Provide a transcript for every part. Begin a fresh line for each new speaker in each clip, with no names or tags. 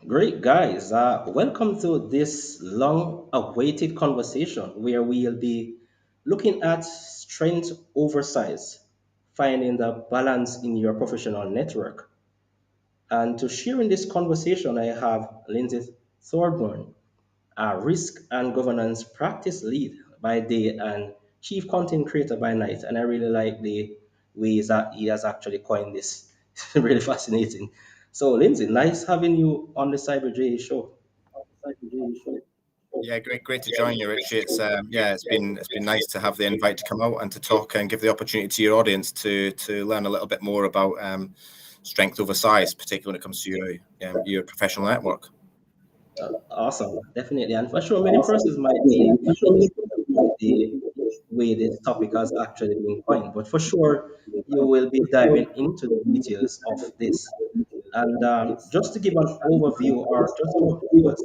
Great, guys. Welcome to this long awaited conversation where we'll be looking at strength over size, finding the balance in your professional network. And to share in this conversation, I have Lindsay Thorburn, a risk and governance practice lead by day and chief content creator by night. And I really like the ways that he has actually coined this. It's really fascinating. So, Lindsay, nice having you on the Cyber J show.
Yeah, great to join you, Richie. It's been nice to have the invite to come out and to talk and give the opportunity to your audience to learn a little bit more about strength over size, particularly when it comes to your professional network.
Awesome, definitely. And for sure, many persons might be interested in the way this topic has actually been coined, but for sure, you will be diving into the details of this. And just to give an overview or just to give us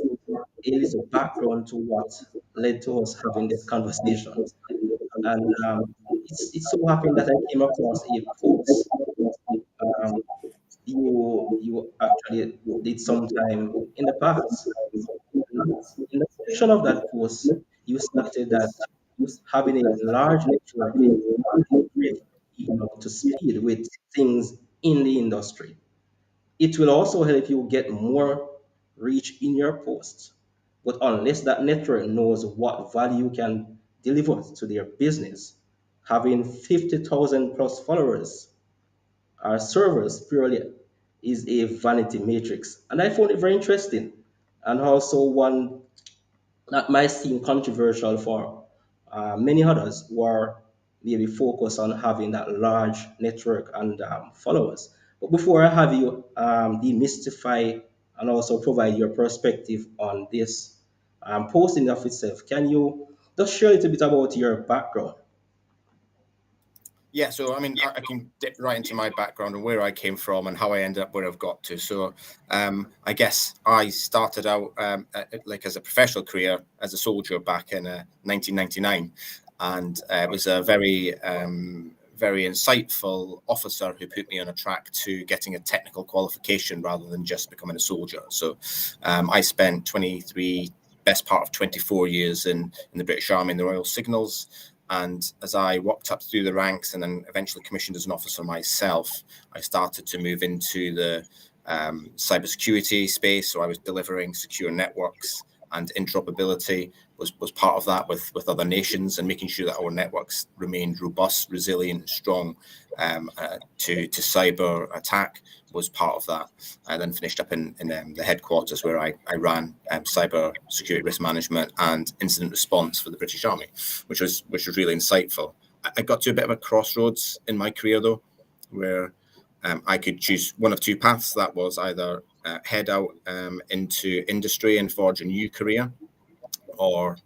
a little background to what led to us having this conversation. And it's so happened that I came across a post um, you actually did sometime in the past. In the section of that post, you stated that having a large network brings you up to speed with things in the industry. It will also help you get more reach in your posts. But unless that network knows what value you can deliver to their business, having 50,000 plus followers or servers purely is a vanity matrix. And I found it very interesting and also one that might seem controversial for many others who are maybe focused on having that large network and followers. But before I have you demystify and also provide your perspective on this posting of itself, can you just share a little bit about your background?
Yeah, so I mean, I can dip right into my background and where I came from and how I ended up where I've got to. So, I guess I started out like as a professional career as a soldier back in 1999, and it was a very insightful officer who put me on a track to getting a technical qualification rather than just becoming a soldier. So, I spent 23 best part of 24 years in the British Army in the Royal Signals. And as I walked up through the ranks and then eventually commissioned as an officer myself, I started to move into the cybersecurity space. So I was delivering secure networks, and interoperability was part of that with other nations, and making sure that our networks remained robust, resilient, strong to cyber attack was part of that. I then finished up in the headquarters where I ran cyber security risk management and incident response for the British Army, which was really insightful. I got to a bit of a crossroads in my career though, where I could choose one of two paths. That was either head out into industry and forge a new career, or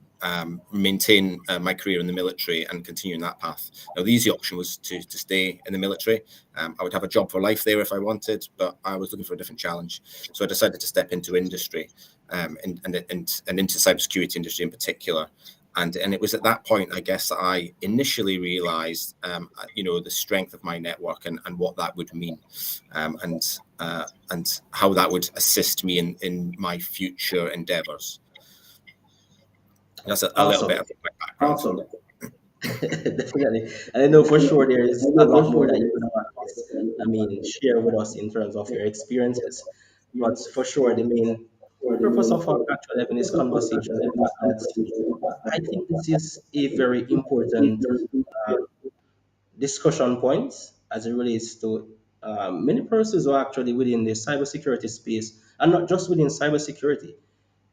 maintain my career in the military and continue in that path. Now, the easy option was to stay in the military. I would have a job for life there if I wanted, but I was looking for a different challenge. So I decided to step into industry, and into cybersecurity industry in particular. And it was at that point, I guess, that I initially realized, the strength of my network and what that would mean, and how that would assist me in my future endeavors. That's a little bit
Awesome.
of my background.
Definitely. And I know for sure there is a lot more that you can share with us in terms of your experiences. But for sure, the main purpose of our actual having this conversation is the fact that I think this is a very important uh, discussion point as it relates to many persons who are actually within the cybersecurity space, and not just within cybersecurity.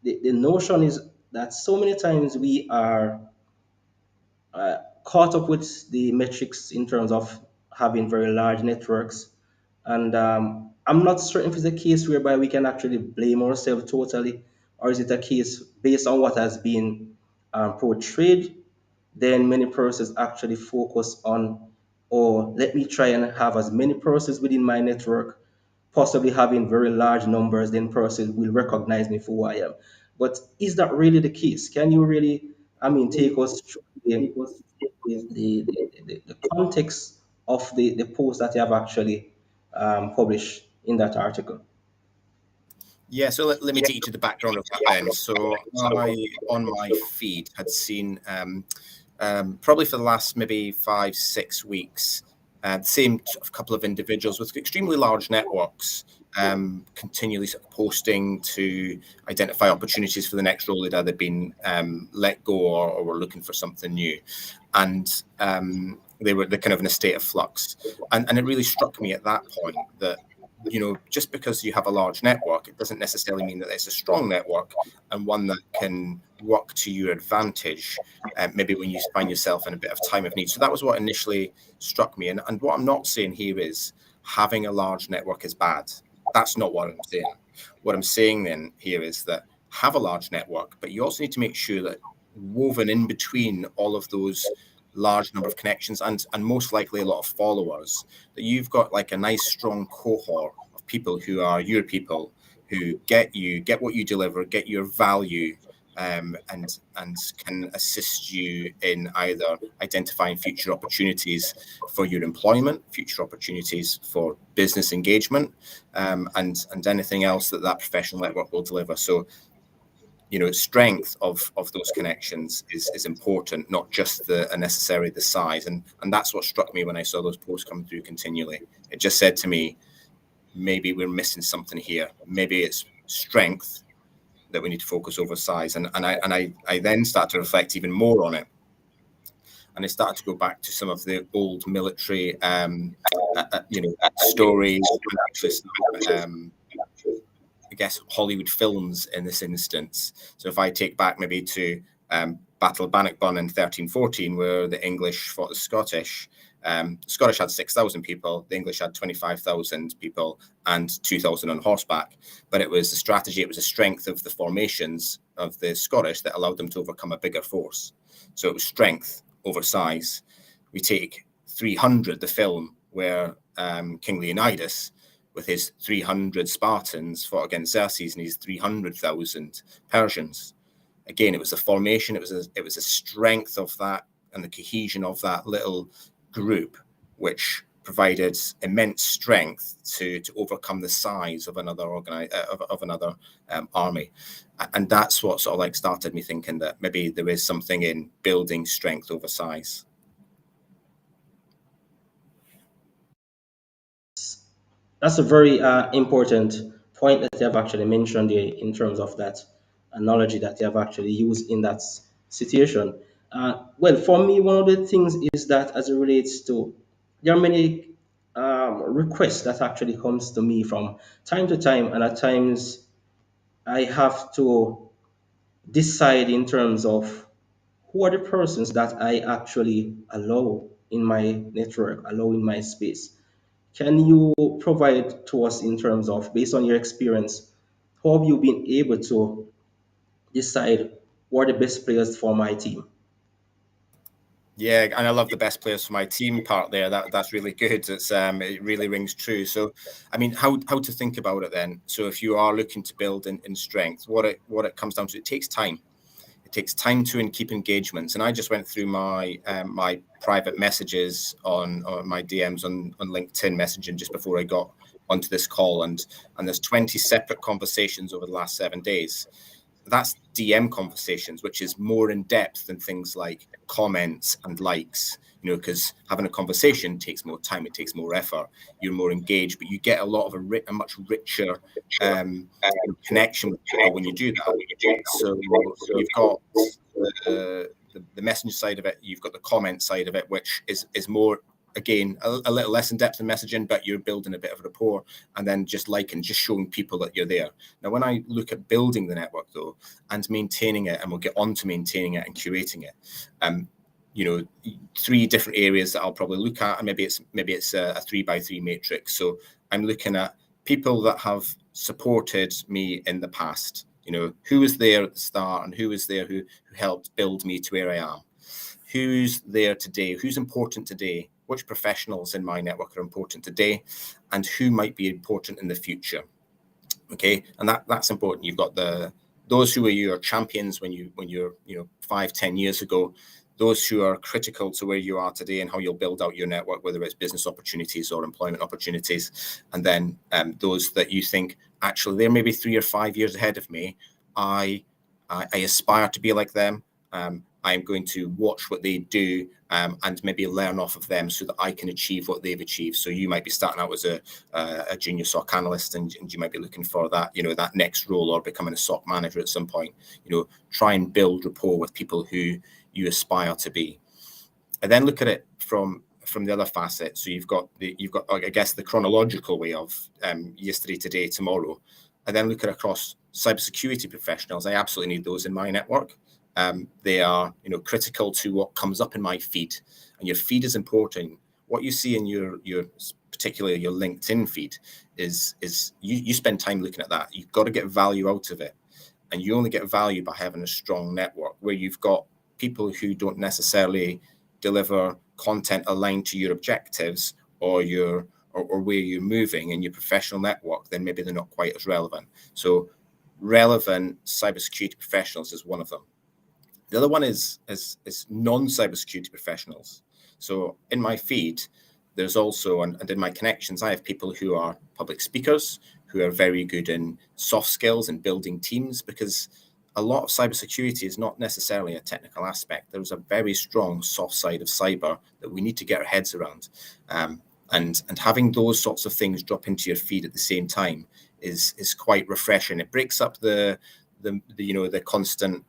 The notion is that so many times we are caught up with the metrics in terms of having very large networks. And I'm not certain if it's a case whereby we can actually blame ourselves totally, or is it a case based on what has been portrayed? Then many persons actually focus on, oh, let me try and have as many persons within my network, possibly having very large numbers, then persons will recognize me for who I am. But is that really the case? Can you really, take us through the context of the post that you have actually published in that article?
Yeah, so let me take you to the background of that then. So I, on my feed, had seen probably for the last maybe 5-6 weeks, the same sort of couple of individuals with extremely large networks continually sort of posting to identify opportunities for the next role they'd either been let go or were looking for something new. And they're kind of in a state of flux. And it really struck me at that point that, just because you have a large network, it doesn't necessarily mean that it's a strong network and one that can work to your advantage, maybe when you find yourself in a bit of time of need. So that was what initially struck me. And what I'm not saying here is having a large network is bad. That's not what I'm saying. What I'm saying then here is that have a large network, but you also need to make sure that woven in between all of those large number of connections and most likely a lot of followers, that you've got like a nice strong cohort of people who are your people, who get what you deliver, get your value, and can assist you in either identifying future opportunities for your employment, future opportunities for business engagement, and anything else that professional network will deliver. So strength of those connections is important, not just necessarily the size. And that's what struck me when I saw those posts come through continually. It just said to me, maybe we're missing something here. Maybe it's strength that we need to focus over size. And I then start to reflect even more on it. And I started to go back to some of the old military, stories, I guess, Hollywood films in this instance. So if I take back maybe to Battle of Bannockburn in 1314, where the English fought the Scottish. The Scottish had 6,000 people, the English had 25,000 people and 2,000 on horseback. But it was the strategy, it was the strength of the formations of the Scottish that allowed them to overcome a bigger force. So it was strength over size. We take 300, the film, where King Leonidas, with his 300 Spartans, fought against Xerxes and his 300,000 Persians. Again, it was the formation, it was a strength of that and the cohesion of that little group, which provided immense strength to overcome the size of another army. And that's what sort of like started me thinking that maybe there is something in building strength over size.
That's a very important point that you have actually mentioned there in terms of that analogy that you have actually used in that situation. Well, for me, one of the things is that as it relates to, there are many requests that actually comes to me from time to time, and at times I have to decide in terms of who are the persons that I actually allow in my network, allow in my space. Can you provide to us in terms of, based on your experience, how have you been able to decide who are the best players for my team?
Yeah, and I love the best players for my team part there. That's really good. It really rings true. So, I mean, how to think about it then? So, if you are looking to build in strength, what it comes down to, it takes time. It takes time to keep engagements. And I just went through my my private messages on my DMs on LinkedIn messaging just before I got onto this call, and there's 20 separate conversations over the last 7 days. That's DM conversations, which is more in depth than things like comments and likes, because having a conversation takes more time, it takes more effort, you're more engaged, but you get a lot of a much richer connection with people when you do that. So you've got the messenger side of it, you've got the comment side of it, which is more, again, a little less in depth in messaging, but you're building a bit of rapport, and then just liking, just showing people that you're there. Now, when I look at building the network though, and maintaining it, and we'll get on to maintaining it and curating it, 3 different areas that I'll probably look at, and maybe it's a 3x3 matrix. So I'm looking at people that have supported me in the past, who was there at the start and who was there who helped build me to where I am. Who's there today? Who's important today? Which professionals in my network are important today, and who might be important in the future? Okay, and that's important. You've got those who are your champions when you're 5-10 years ago, those who are critical to where you are today and how you'll build out your network, whether it's business opportunities or employment opportunities, and then those that you think actually they're maybe 3 or 5 years ahead of me. I aspire to be like them. I'm going to watch what they do, and maybe learn off of them so that I can achieve what they've achieved. So you might be starting out as a junior SOC analyst, and you might be looking for that, that next role, or becoming a SOC manager at some point. Try and build rapport with people who you aspire to be. And then look at it from the other facet. So you've got I guess the chronological way of yesterday, today, tomorrow, and then look at across cybersecurity professionals. I absolutely need those in my network. They are critical to what comes up in my feed, and your feed is important. What you see in your particularly your LinkedIn feed is you spend time looking at that. You've got to get value out of it, and you only get value by having a strong network where you've got people who don't necessarily deliver content aligned to your objectives or where you're moving in your professional network. Then maybe they're not quite as relevant. So relevant cybersecurity professionals is one of them. The other one is non-cybersecurity professionals. So in my feed, there's also, and in my connections, I have people who are public speakers, who are very good in soft skills and building teams, because a lot of cybersecurity is not necessarily a technical aspect. There's a very strong soft side of cyber that we need to get our heads around. And having those sorts of things drop into your feed at the same time is quite refreshing. It breaks up the constant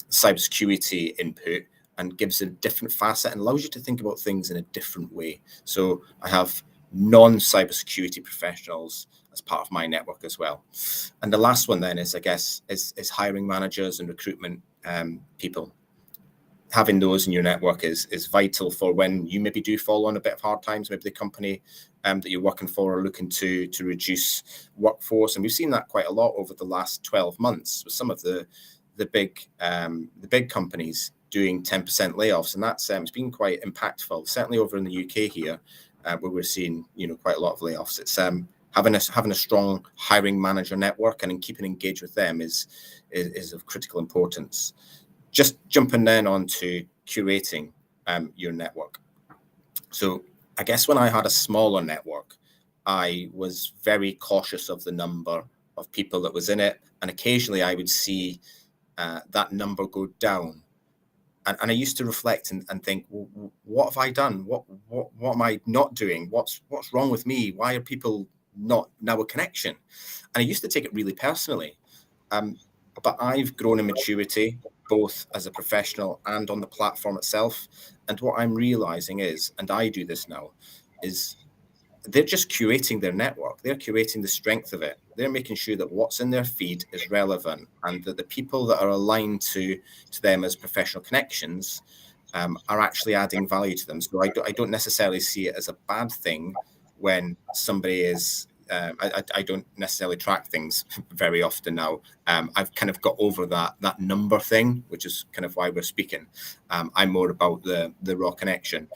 cybersecurity input and gives a different facet and allows you to think about things in a different way. So I have non-cybersecurity professionals as part of my network as well. And the last one then is, I guess, is hiring managers and recruitment people. Having those in your network is vital for when you maybe do fall on a bit of hard times. Maybe the company that you're working for are looking to reduce workforce, and we've seen that quite a lot over the last 12 months with some of the big companies doing 10% layoffs, and that's it's been quite impactful. Certainly over in the UK here, where we're seeing quite a lot of layoffs. It's having a strong hiring manager network and keeping engaged with them is of critical importance. Just jumping then on to curating your network. So I guess when I had a smaller network, I was very cautious of the number of people that was in it, and occasionally I would see that number go down. And I used to reflect and think, well, what have I done? What am I not doing? What's wrong with me? Why are people not now a connection? And I used to take it really personally. But I've grown in maturity, both as a professional and on the platform itself. And what I'm realizing is, and I do this now, is they're just curating their network. They're curating the strength of it. They're making sure that what's in their feed is relevant, and that the people that are aligned to them as professional connections are actually adding value to them. So I don't necessarily see it as a bad thing when somebody is. I don't necessarily track things very often now. I've kind of got over that number thing, which is kind of why we're speaking. I'm more about the raw connection.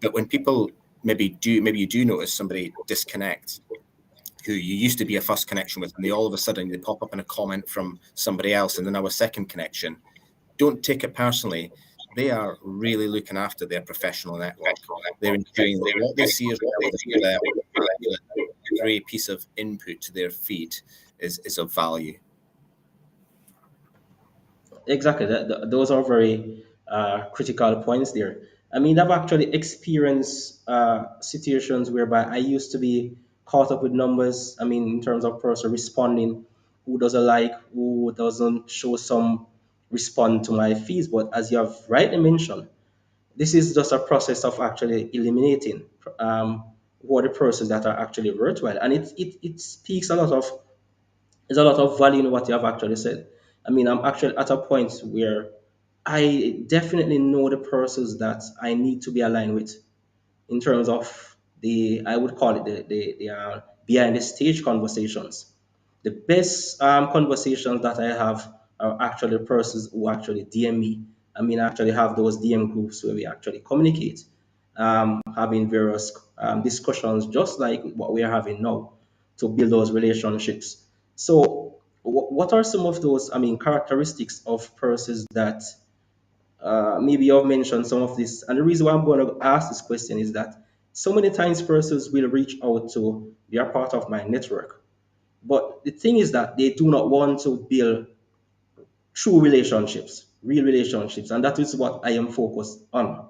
But when people maybe you do notice somebody disconnect who you used to be a first connection with, and they all of a sudden they pop up in a comment from somebody else, and then now a second connection. Don't take it personally. They are really looking after their professional network. They're ensuring that what they see is relevant to them. Every piece of input to their feed is of value.
Exactly. Those are very critical points there. I mean, I've actually experienced situations whereby I used to be caught up with numbers. I mean, in terms of person responding, who doesn't like, who doesn't show some respond to my feeds. But as you have rightly mentioned, this is just a process of actually eliminating who are the persons that are actually worthwhile. And it speaks a lot of there's a lot of value in what you have actually said. I mean, I'm actually at a point where I definitely know the persons that I need to be aligned with in terms of I would call it the behind the stage conversations. The best conversations that I have are actually persons who actually DM me. I mean, I actually have those DM groups where we actually communicate, having various discussions, just like what we are having now, to build those relationships. So, what are some of those, I mean, characteristics of persons that maybe you've mentioned some of this? And the reason why I'm going to ask this question is that so many times persons will reach out to be a part of my network, But the thing is that they do not want to build true relationships, real relationships, and that is what I am focused on.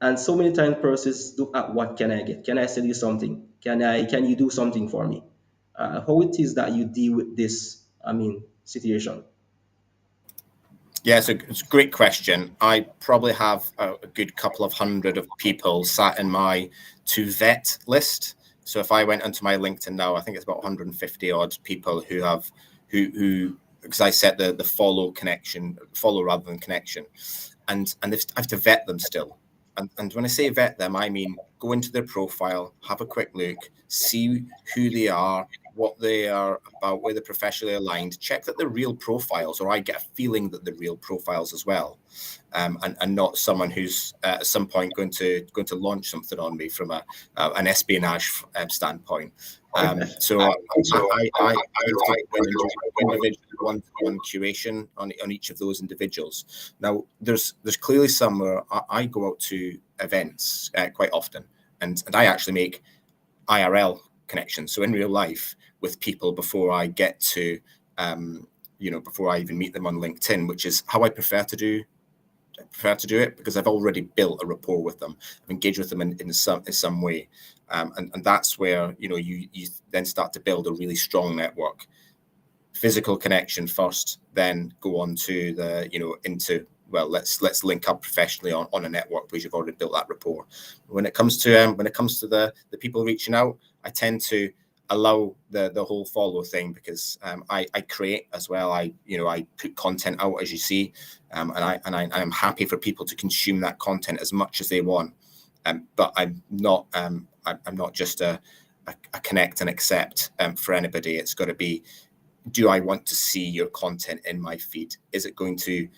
And so many times persons look at what can I get? Can I sell you something? Can you do something for me? How it is that you deal with this, situation?
Yeah, so it's a great question. I probably have a good couple of hundred of people sat in my to vet list. So if I went onto my LinkedIn now, I think it's about 150 odd people who because I set the follow rather than connection, and I have to vet them still. And when I say vet them, I mean go into their profile, have a quick look, see who they are, what they are about, where they're professionally aligned, check that they're real profiles, or I get a feeling that they're real profiles as well, and not someone who's at some point going to launch something on me from an espionage standpoint. So I individual one-to-one curation on each of those individuals. Now, there's clearly some where I go out to events quite often, and I actually make IRL connections, so in real life with people before I get to, before I even meet them on LinkedIn, which is how I prefer to do it, because I've already built a rapport with them. I've engaged with them in some way, and that's where you then start to build a really strong network. Physical connection first, then go on to let's link up professionally on a network because you've already built that rapport. When it comes to the people reaching out, I tend to allow the whole follow thing, because I create as well. I put content out, as you see, and I'm happy for people to consume that content as much as they want. But I'm not just a connect and accept for anybody. It's got to be, do I want to see your content in my feed? Is it going to,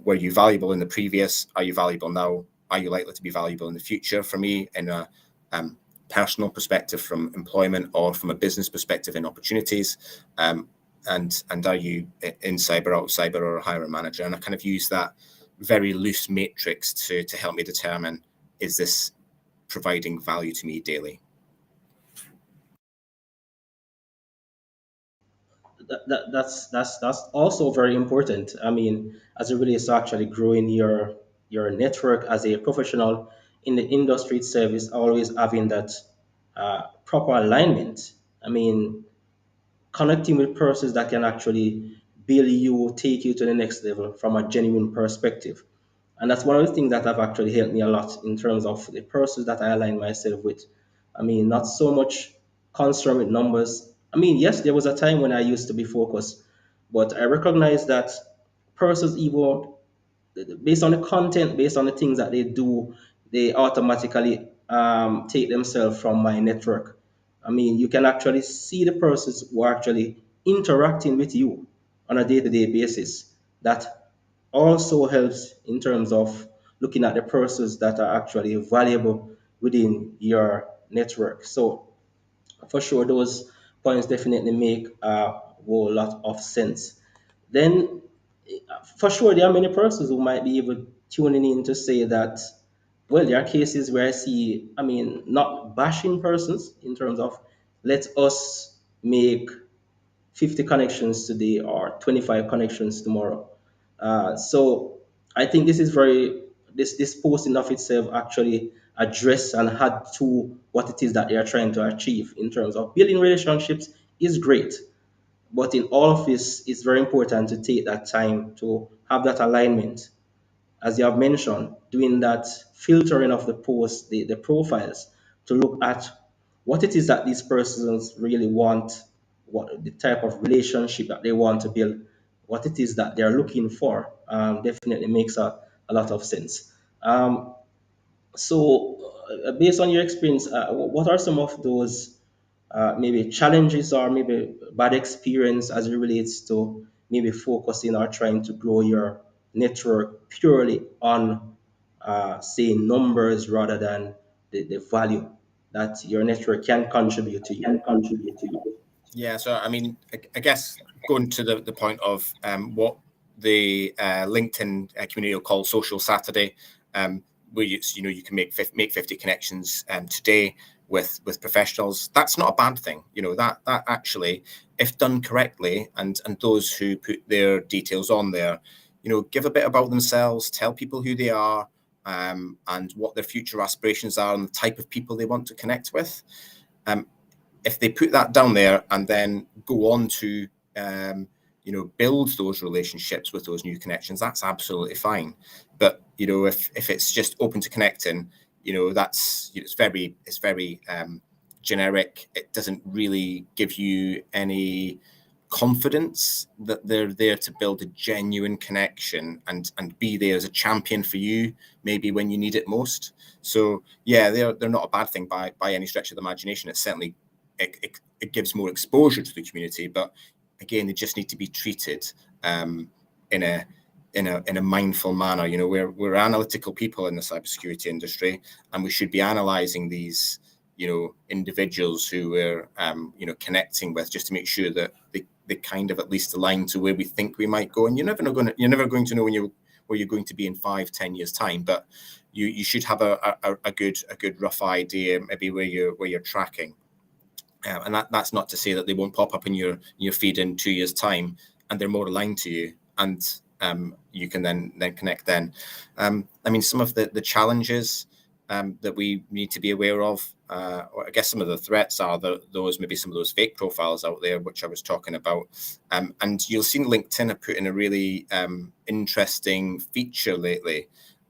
were you valuable in the previous? Are you valuable now? Are you likely to be valuable in the future for me in a personal perspective, from employment, or from a business perspective in opportunities? And are you in cyber, out of cyber, or a hiring manager? And I kind of use that very loose matrix to help me determine, is this providing value to me daily?
That's also very important. As it relates to actually growing your network as a professional in the industry itself, is always having that proper alignment. Connecting with persons that can actually build you, take you to the next level from a genuine perspective. And that's one of the things that have actually helped me a lot in terms of the persons that I align myself with. Not so much concerned with numbers. Yes, there was a time when I used to be focused, but I recognize that persons, even based on the content, based on the things that they do, they automatically take themselves from my network. You can actually see the persons who are actually interacting with you on a day-to-day basis. That also helps in terms of looking at the persons that are actually valuable within your network. So for sure, those points definitely make a whole lot of sense. Then, for sure, there are many persons who might be even tuning in to say that, well, there are cases where I see, not bashing persons in terms of let us make 50 connections today or 25 connections tomorrow. So I think this is this post in of itself actually address and add to what it is that they are trying to achieve in terms of building relationships is great. But in all of this, it's very important to take that time to have that alignment, as you have mentioned, doing that filtering of the posts, the profiles, to look at what it is that these persons really want, what the type of relationship that they want to build, what it is that they're looking for. Definitely makes a lot of sense. Based on your experience, what are some of those maybe challenges or maybe bad experience as it relates to maybe focusing or trying to grow your network purely on say numbers rather than the value that your network can contribute to you?
Yeah, so I guess going to the point of what the LinkedIn community will call Social Saturday, where you can make 50 connections today, with professionals. That's not a bad thing. That actually, if done correctly, and those who put their details on there, give a bit about themselves, tell people who they are, and what their future aspirations are and the type of people they want to connect with. If they put that down there and then go on to build those relationships with those new connections, that's absolutely fine. But if it's just open to connecting, that's it's very generic. It doesn't really give you any confidence that they're there to build a genuine connection and be there as a champion for you, maybe when you need it most. So yeah, they're not a bad thing by any stretch of the imagination. It's certainly it gives more exposure to the community, but again, they just need to be treated in a mindful manner. We're analytical people in the cybersecurity industry, and we should be analysing these individuals who we're connecting with, just to make sure that they kind of at least align to where we think we might go. And you're never going to know where you're going to be in 5-10 years time, but you should have a good rough idea, maybe where you're tracking. And that's not to say that they won't pop up in your feed in 2 years' time, and they're more aligned to you, and you can then connect then. Some of the challenges that we need to be aware of, or I guess some of the threats are maybe some of those fake profiles out there, which I was talking about. And you'll see LinkedIn have put in a really interesting feature lately.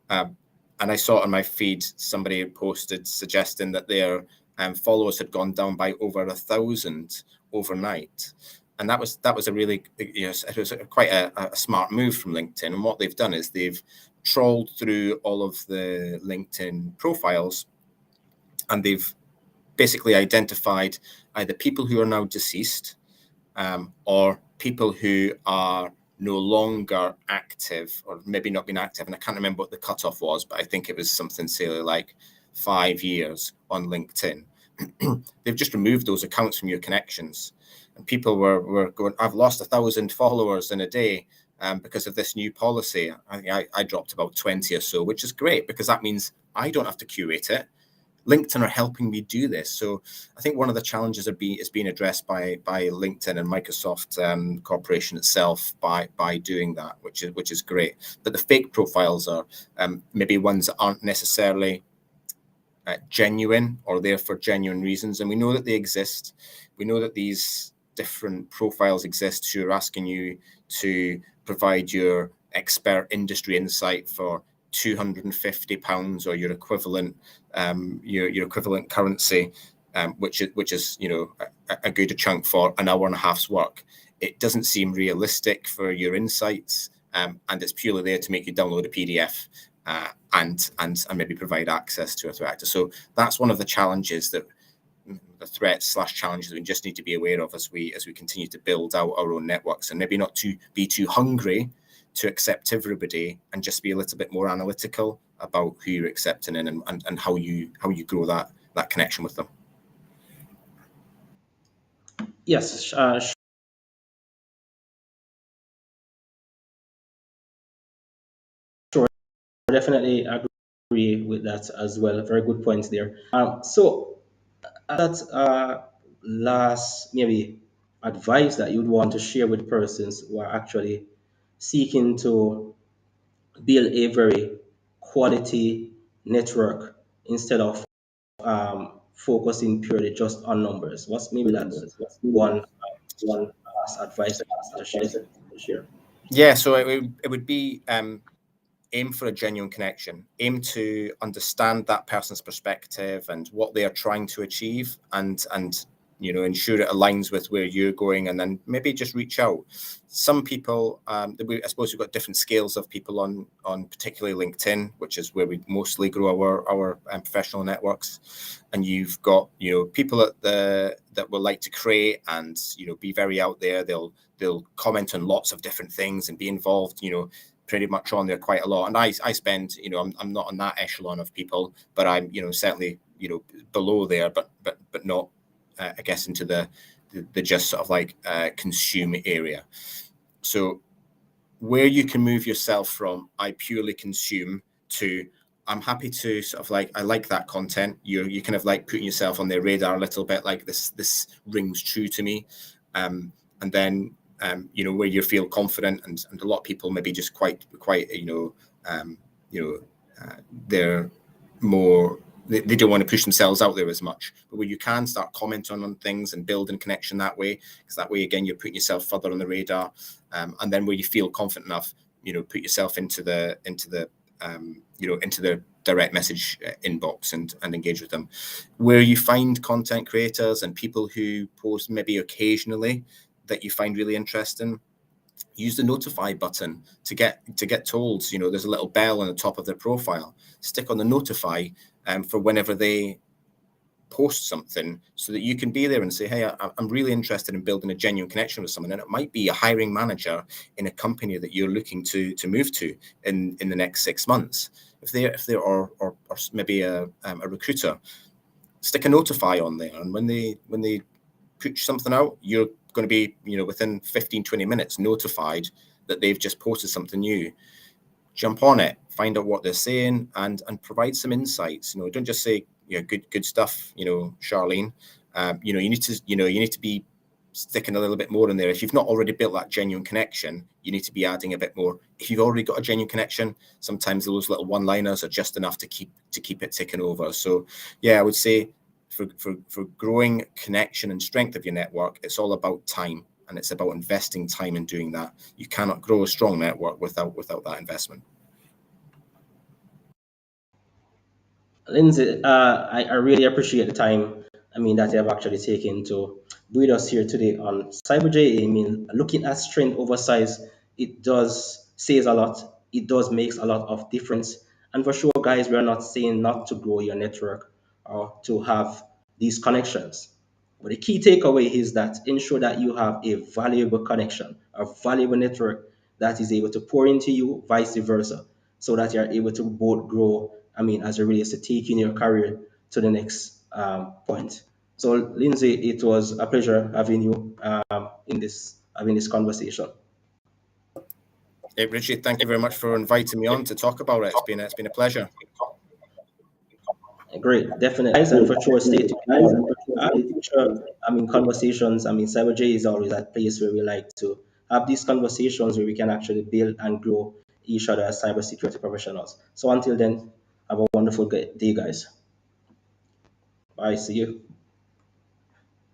And I saw on my feed somebody posted suggesting that their followers had gone down by over 1,000 overnight, and that was a really it was quite a smart move from LinkedIn. And what they've done is they've trawled through all of the LinkedIn profiles, and they've basically identified either people who are now deceased or people who are no longer active, or maybe not been active. And I can't remember what the cutoff was, but I think it was something silly like 5 years on LinkedIn. They've just removed those accounts from your connections, and people were going, I've lost 1,000 followers in a day because of this new policy. I think I dropped about 20 or so, which is great, because that means I don't have to curate it. LinkedIn are helping me do this. So I think one of the challenges is being addressed by LinkedIn and Microsoft Corporation itself by doing that, which is great. But the fake profiles are maybe ones that aren't necessarily genuine or there for genuine reasons. And we know that they exist. We know that these different profiles exist who are asking you to provide your expert industry insight for £250 or your equivalent equivalent currency, which is a good chunk for an hour and a half's work. It doesn't seem realistic for your insights, and it's purely there to make you download a PDF and maybe provide access to a threat actor. So that's one of the challenges, that the threats / challenges that we just need to be aware of as we continue to build out our own networks, and maybe not to be too hungry to accept everybody, and just be a little bit more analytical about who you're accepting in and how you grow that connection with them.
Yes, sure, definitely agree with that as well. Very good points there. So that last maybe advice that you'd want to share with persons who are actually seeking to build a very quality network instead of focusing purely just on numbers? What's maybe that one last advice that you want to share?
Yeah, so it would be aim for a genuine connection, aim to understand that person's perspective and what they are trying to achieve, and ensure it aligns with where you're going, and then maybe just reach out. Some people, I suppose we've got different scales of people on particularly LinkedIn, which is where we mostly grow our professional networks. And you've got people that will like to create and be very out there. They'll comment on lots of different things and be involved pretty much on there quite a lot. And I spend I'm not on that echelon of people, but I'm certainly below there, but not I guess into the just sort of like consume area. So where you can move yourself from I purely consume to I'm happy to sort of like, I like that content. You're kind of like putting yourself on their radar a little bit, like this rings true to me. And then you know, where you feel confident, and a lot of people maybe just quite you know, they're more, they don't want to push themselves out there as much, but where you can start commenting on things and building connection that way, because that way again you're putting yourself further on the radar. And then where you feel confident enough, you know, put yourself into the you know, into the direct message inbox and engage with them. Where you find content creators and people who post maybe occasionally that you find really interesting, use the notify button to get told. You know, there's a little bell on the top of their profile. Stick on the notify for whenever they post something, so that you can be there and say, hey, I'm really interested in building a genuine connection with someone. And it might be a hiring manager in a company that you're looking to move to in the next 6 months. If they're or maybe a recruiter, stick a notify on there, and when they put something out, you're going to be, you know, within 15-20 minutes notified that they've just posted something new. Jump on it, find out what they're saying, and provide some insights. You know, don't just say, you know, good stuff, you know, Charlene. You know, you need to be sticking a little bit more in there. If you've not already built that genuine connection, you need to be adding a bit more. If you've already got a genuine connection, sometimes those little one-liners are just enough to keep it ticking over. So yeah, I would say for growing connection and strength of your network, it's all about time, and it's about investing time in doing that. You cannot grow a strong network without that investment.
Lindsay, I really appreciate the time, that you have actually taken to be with us here today on CyberJ. Looking at strength over size, it does says a lot. It does makes a lot of difference. And for sure, guys, we are not saying not to grow your network or to have these connections. But the key takeaway is that ensure that you have a valuable connection, a valuable network that is able to pour into you, vice versa, so that you're able to both grow. As it relates to taking your career to the next point. So, Lindsay, it was a pleasure having you in this having this conversation.
Hey, Richard, thank you very much for inviting me on to talk about it. It's been a pleasure.
Great, definitely, guys, and for sure, stay tuned for future. Conversations. CyberJ is always that place where we like to have these conversations where we can actually build and grow each other as cybersecurity professionals. So until then, have a wonderful day, guys. Bye. See you.